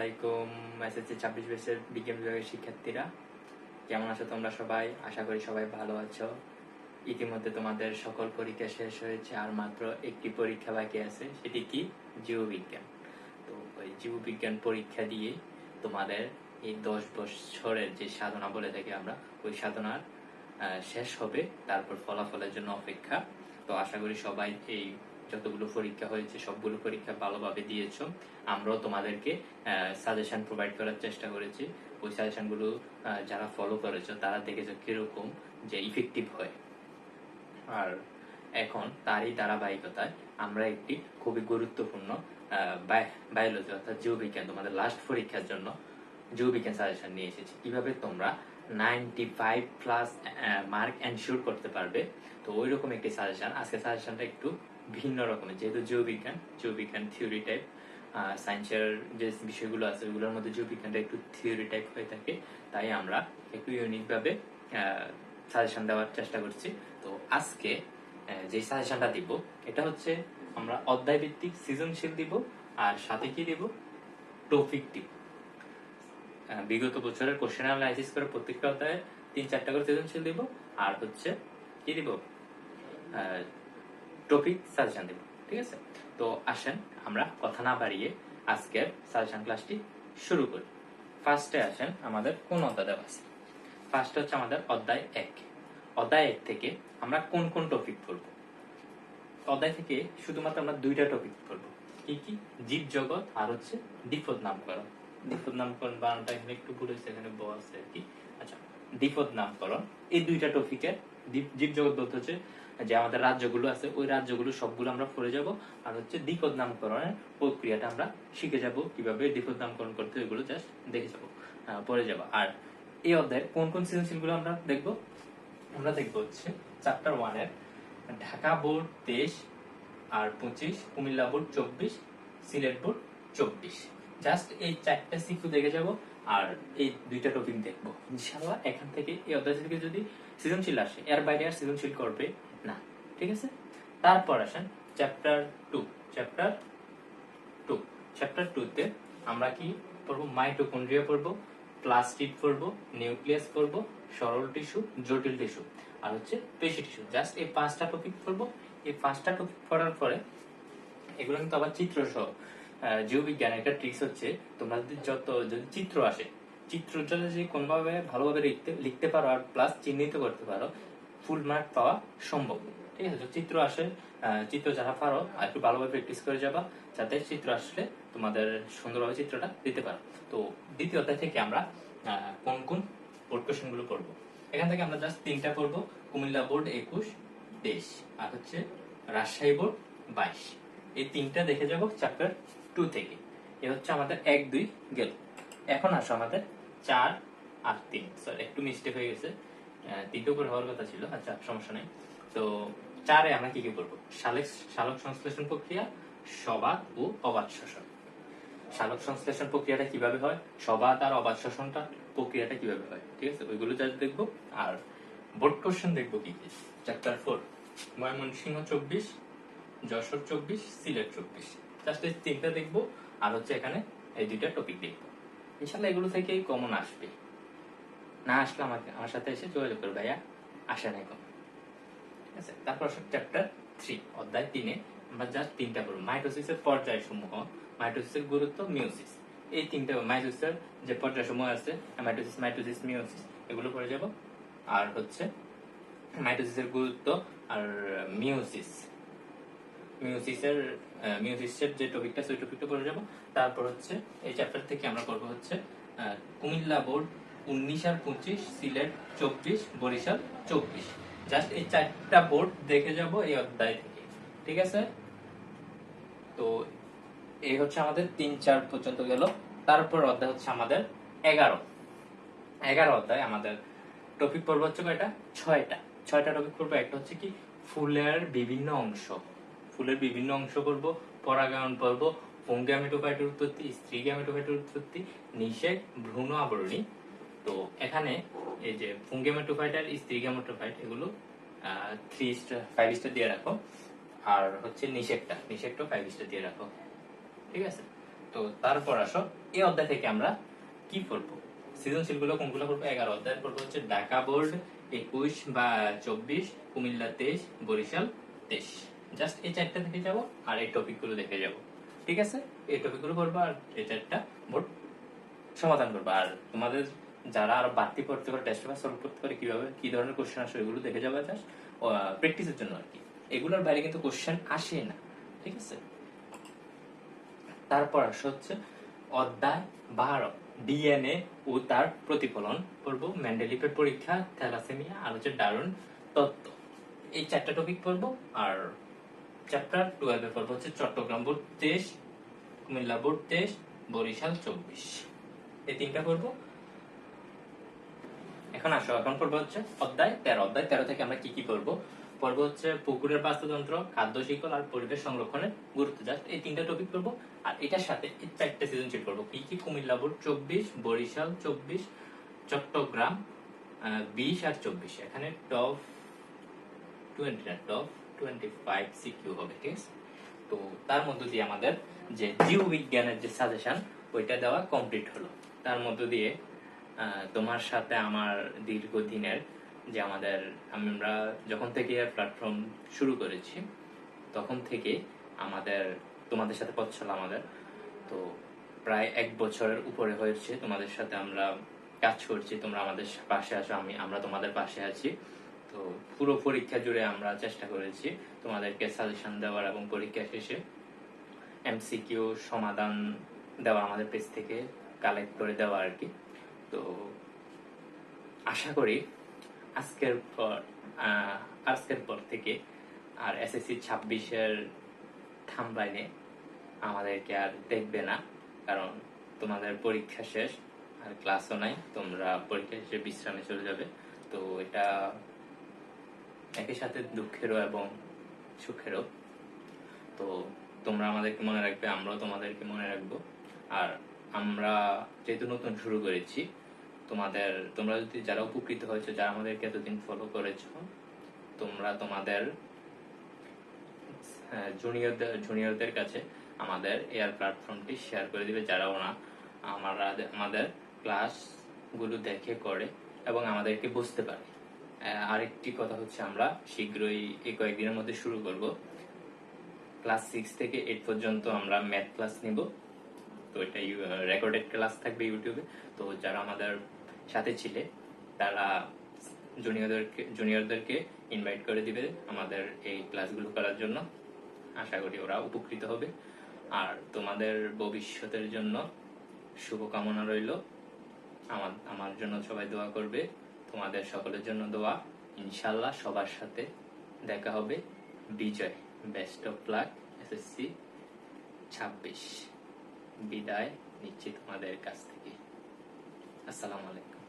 আলাইকুম। এসএসসি 26 ব্যাচের বিজ্ঞান বিভাগের শিক্ষার্থীরা, কেমন আছো তোমরা সবাই? আশা করি সবাই ভালো আছো। ইতিমধ্যে তোমাদের সকল পরীক্ষা শেষ হয়েছে, আর মাত্র একটি পরীক্ষা বাকি আছে, সেটি কি? জীববিজ্ঞান। তো ওই জীববিজ্ঞান পরীক্ষা দিয়ে তোমাদের এই 10 বছরের যে সাধনা বলে থাকি আমরা, ওই সাধনার শেষ হবে, তারপর ফলাফলের জন্য অপেক্ষা। তো আশা করি সবাই এই যতগুলো পরীক্ষা হয়েছে সবগুলো পরীক্ষা ভালোভাবে দিয়েছো। আমরাও তোমাদেরকে সাজেশন প্রোভাইড করার চেষ্টা করেছি। ওই সাজেশনগুলো যারা ফলো করেছো তারা দেখেছো কিরকম যে ইফেক্টিভ হয়। আর এখন তারই ধারাবাহিকতায় আমরা একটি খুবই গুরুত্বপূর্ণ বায়োলজি অর্থাৎ জীববিজ্ঞান তোমাদের লাস্ট পরীক্ষার জন্য জীববিজ্ঞান সাজেশন নিয়ে এসেছি, কিভাবে তোমরা 95+ মার্ক এনশিওর করতে পারবে। তো ওই রকম একটি সাজেশন। আজকে সাজেশনটা একটু ভিন্ন রকমের, যেহেতু জীববিজ্ঞান থিওরি টাইপ। সায়েন্সের যে বিষয়গুলো আছে ওইগুলোর মধ্যে জীববিজ্ঞানটা একটু থিওরি টাইপ হয়ে থাকে, তাই আমরা একটু ইউনিকভাবে সাজেশন দেওয়ার চেষ্টা করছি। তো আজকে যে সাজেশনটা দিব এটা হচ্ছে আমরা অধ্যায় ভিত্তিক সৃজনশীল দিব, আর সাথে কি দিব? টপিক দিব। বিগত বছরের কোশ্চেন অ্যানালাইসিস করে প্রত্যেকটা অধ্যায়ে 3-4টা করে সৃজনশীল দিব, আর হচ্ছে কি দিব? টপিক সাজেশন দিব। ঠিক আছে? তো আসেন আমরা কথা না বাড়িয়ে আজকের সাজেশন ক্লাসটি শুরু করি। ফার্স্টে আসেন আমাদের কোন অধ্যায় দেওয়া আছে। ফার্স্ট হচ্ছে আমাদের অধ্যায় 1। অধ্যায় 1 থেকে আমরা কোন কোন টপিক পড়ব? অধ্যায় থেকে শুধুমাত্র আমরা 2টা টপিক পড়ব। কি কি? জীব জগৎ আর হচ্ছে দ্বিপদ নামকরণ। দ্বিপদ নামকরণ বানানটা এখানে একটু ভুল হয়েছে, এখানে ব আছে আর কি। আচ্ছা, দ্বিপদ নামকরণ, এই 2টা টপিকের জীব জগৎ বলতে হচ্ছে যে আমাদের রাজ্যগুলো আছে, ওই রাজ্যগুলো সবগুলো আমরা পড়ে যাব, আর হচ্ছে দ্বিপদ নামকরণের প্রক্রিয়াটা আমরা শিখে যাব, কিভাবে দ্বিপদ নামকরণ করতে ওইগুলো জাস্ট দেখে যাব, পড়ে যাব। আর এই অধ্যায়ের কোন কোন সৃজনশীলগুলো আমরা দেখব? আমরা দেখব হচ্ছে চ্যাপ্টার 1 এর ঢাকা বোর্ড 23 আর 25, Comilla board 24, Sylhet board 24। Just এই 4টা সিকিউ দেখে যাব, আর এই 2টা টপিক দেখব ইনশাআল্লাহ। এখান থেকে এই অধ্যায় থেকে যদি সৃজনশীল আসে, এর বাইরে আর সৃজনশীল করবে না। ঠিক আছে? তারপর আসেন চ্যাপ্টার 2। চ্যাপ্টার 2 তে আমরা কি পড়বো? মাইটোকন্ড্রিয়া পড়বো, প্লাস্টিড পড়বো, নিউক্লিয়াস পড়বো, সরল টিস্যু, জটিল টিস্যু, আর হচ্ছে পেশি টিস্যু। জাস্ট এই 5টা টপিক পড়বো। এই 5টা টপিক পড়ার পরে এগুলো কিন্তু আবার চিত্র সহ। জীববিজ্ঞানের একটা ট্রিক্স হচ্ছে, তোমরা যদি চিত্র আসে, চিত্রটা যদি কোনোভাবে ভালোভাবে লিখতে পারো আর প্লাস চিহ্নিত করতে পারো, ফুল মার্ক পাওয়া সম্ভব। ঠিক আছে? চিত্র আসে, চিত্র যারা পারো আর একটু ভালোভাবে প্র্যাকটিস করে যাবা, যাতে চিত্র আসলে তোমাদের সুন্দরভাবে চিত্রটা দিতে পারো। তো দ্বিতীয় অধ্যায় থেকে আমরা কোন কোন বোর্ড কোশ্চেনগুলো পড়বো? এখান থেকে আমরা জাস্ট 3টা পড়বো। কুমিল্লা বোর্ড 21, 23, আর হচ্ছে রাজশাহী বোর্ড 22। এই 3টা দেখে যাব চ্যাপ্টার 2 থেকে। এ হচ্ছে আমাদের 1, 2 গেল। এখন আসো আমাদের 4 আর 3। সরি, একটু মিস্টেক হয়ে গেছে, 3টে উপরে হওয়ার কথা ছিল। আচ্ছা, সমস্যা নেই। তো 4-এ আমরা কি কি পড়বো? সালোক সংশ্লেষণ প্রক্রিয়া, সবাত ও অবাত শ্বসন। সালোক সংশ্লেষণ প্রক্রিয়াটা কিভাবে হয়, সবাত আর অবাত শ্বসনটা প্রক্রিয়াটা কিভাবে হয়, ঠিক আছে? ওইগুলো জাস্ট দেখবো। আর বোর্ড কোশ্চেন দেখবো কি কি? চ্যাপ্টার 4 ময়মনসিংহ 24, যশোর 24, সিলেট 24। জাস্ট এই 3টা দেখবো, আর হচ্ছে এখানে এই 2টা টপিক দেখবো। ইনশাল্লাহ এগুলো থেকেই কমন আসবে। না আসলে আমার সাথে এসে যোগাযোগ করবে, ভাইয়া আসে না এখন। ঠিক আছে? তারপর চ্যাপ্টার 3 অধ্যায় 3-এ আমরা জাস্ট 3টা পড়বো। মাইটোসিসের পর্যায় সমূহ, মাইটোসিসের গুরুত্ব, মিওসিস। এই 3টা মাইটোসিসের যে পর্যায় সমূহ আছে, মাইটোসিস, মিওসিস, এগুলো পড়ে যাব। আর হচ্ছে মাইটোসিসের গুরুত্ব আর মিওসিসের যে টপিকটা আছে ওই টপিকটা পড়ে যাব। তারপর হচ্ছে এই চ্যাপ্টার থেকে আমরা করবো হচ্ছে কুমিল্লা বোর্ড 19 আর 25, সিলেট 24, বরিশাল 24। জাস্ট এই 4টা বোর্ড দেখে যাব এই অধ্যায় থেকে। ঠিক আছে? তো এই হচ্ছে আমাদের 3-4 পর্যন্ত গেল। তারপর অধ্যায় হচ্ছে আমাদের 11 অধ্যায় আমাদের টপিক পড়বো হচ্ছে কয়টা? 6টা টপিক পড়বো। একটা হচ্ছে কি? ফুলের বিভিন্ন অংশ পড়বো, পরাগায়ন পড়বো, পুং গ্যামেটোফাইটের উৎপত্তি, স্ত্রী গ্যামেটোফাইটের উৎপত্তি, নিষেক, ভ্রূণ আবরণী। তো এখানে এই যে পুং গ্যামেটোফাইট আর স্ত্রী গ্যামেটোফাইট, এগুলো 3 স্টার 5 স্টার দিয়ে রাখো। আর হচ্ছে নিষেকটা 5 স্টার দিয়ে রাখো। ঠিক আছে? তো তারপর আসো এই অধ্যায় থেকে আমরা কি পড়বো, সৃজনশীল গুলো কোনগুলো পড়বো? 11 অধ্যায় পড়বো হচ্ছে ঢাকা বোর্ড 21 বা 24, কুমিল্লা 23, বরিশাল 23। জাস্ট এই চারটা দেখে যাব আর এই টপিক গুলো দেখে যাব, ঠিক আছে? এই টপিক গুলো পড়বো আর এই চারটা বোর্ড সমাধান করবো। আর তোমাদের যারা আরো বাড়তি পড়তে পারে, টেস্ট পেপার সলভ করতে পারে কিভাবে, কি ধরনের কোশ্চেন আসে এগুলো দেখে যাবে জাস্ট প্র্যাকটিসের জন্য আর কি। এগুলোর বাইরে কিন্তু কোশ্চেন আসে না, ঠিক আছে? তারপর আসে হচ্ছে অধ্যায় 12 ডিএনএ ও তার প্রতিফলন পড়বো, মেন্ডেলিভের পরীক্ষা, থ্যালাসেমিয়া আর হচ্ছে ডারউইন তত্ত্ব। এই চারটা টপিক পড়বো। আর চ্যাপ্টার 12 পড়বো হচ্ছে চট্টগ্রাম বোর্ড 23, কুমিল্লা বোর্ড 23, বরিশাল 24। এই তিনটা পড়বো। এখন আসো, এখন পড়বো হচ্ছে অধ্যায় 13। অধ্যায় 13 থেকে আমরা কি কি পড়বো? পড়বো হচ্ছে পুকুরের বাস্তুতন্ত্র, খাদ্য শিকল আর পরিবেশ সংরক্ষণের গুরুত্ব। জাস্ট এই তিনটা টপিক পড়বো। আর এটার সাথে এই চারটা সৃজনশীল পড়বো। কি কি? কুমিল্লা বোর্ড 24, বরিশাল 24, চট্টগ্রাম 20 আর 24। এখানে টপ 20 না, টপ 25 সিকিউ হবে, ঠিক আছে? তো তার মধ্য দিয়ে আমাদের যে জীববিজ্ঞানের যে সাজেশন ওইটা দেওয়া কমপ্লিট হলো। তার মধ্য দিয়ে তোমার সাথে আমার দীর্ঘদিনের যে আমাদের, আমরা যখন থেকে প্ল্যাটফর্ম শুরু করেছি তখন থেকে আমাদের তোমাদের সাথে পথ চলা আমাদের, তো প্রায় 1 বছরের উপরে হয়েছে তোমাদের সাথে আমরা কাজ করছি। তোমরা আমাদের পাশে আসো, আমরা তোমাদের পাশে আছি। তো পুরো পরীক্ষা জুড়ে আমরা চেষ্টা করেছি তোমাদেরকে সাজেশন দেওয়ার এবং পরীক্ষা শেষে এমসিকিউ সমাধান দেওয়া, আমাদের পেজ থেকে কালেক্ট করে দেওয়া আর কি। তো আশা করি আজকের পর থেকে আর এসএসসি 26-এর থাম্বনেইলে আমাদেরকে আর দেখবে না, কারণ তোমাদের পরীক্ষা শেষ আর ক্লাসও নাই, তোমরা পরীক্ষা শেষে বিশ্রামে চলে যাবে। তো এটা একই সাথে দুঃখেরও এবং সুখেরও। তো তোমরা আমাদেরকে মনে রাখবে, আমরাও তোমাদেরকে মনে রাখবো। আর আমরা যেহেতু নতুন শুরু করেছি, তোমরা যদি যারা উপকৃত হয়েছে, যারা আমাদেরকে এতদিন ফলো করেছো, তোমরা তোমাদের জুনিয়রদের কাছে আমাদের এয়ার প্ল্যাটফর্মটি শেয়ার করে দিবে, যারা ওরা আমাদের ক্লাস গুলো দেখে করে এবং আমাদেরকে বুঝতে পারে। আরেকটি কথা হচ্ছে, আমরা শীঘ্রই এই কয়েকদিনের মধ্যে শুরু করব ক্লাস 6 থেকে 8 পর্যন্ত আমরা ম্যাথ ক্লাস নিব। তো এটা রেকর্ডেড ক্লাস থাকবে ইউটিউবে। তো যারা আমাদের সাথে ছিলে তারা জুনিয়রদেরকে ইনভাইট করে দিবে আমাদের এই ক্লাসগুলো করার জন্য। আশা করি ওরা উপকৃত হবে। আর তোমাদের ভবিষ্যতের জন্য শুভকামনা রইল। আমার জন্য সবাই দোয়া করবে, তোমাদের সকলের জন্য দোয়া। ইনশাল্লাহ সবার সাথে দেখা হবে। বিজয়, বেস্ট অফ লাক এসএসসি 26। বিদায় নিচ্ছি তোমাদের কাছ থেকে। আসসালামু আলাইকুম।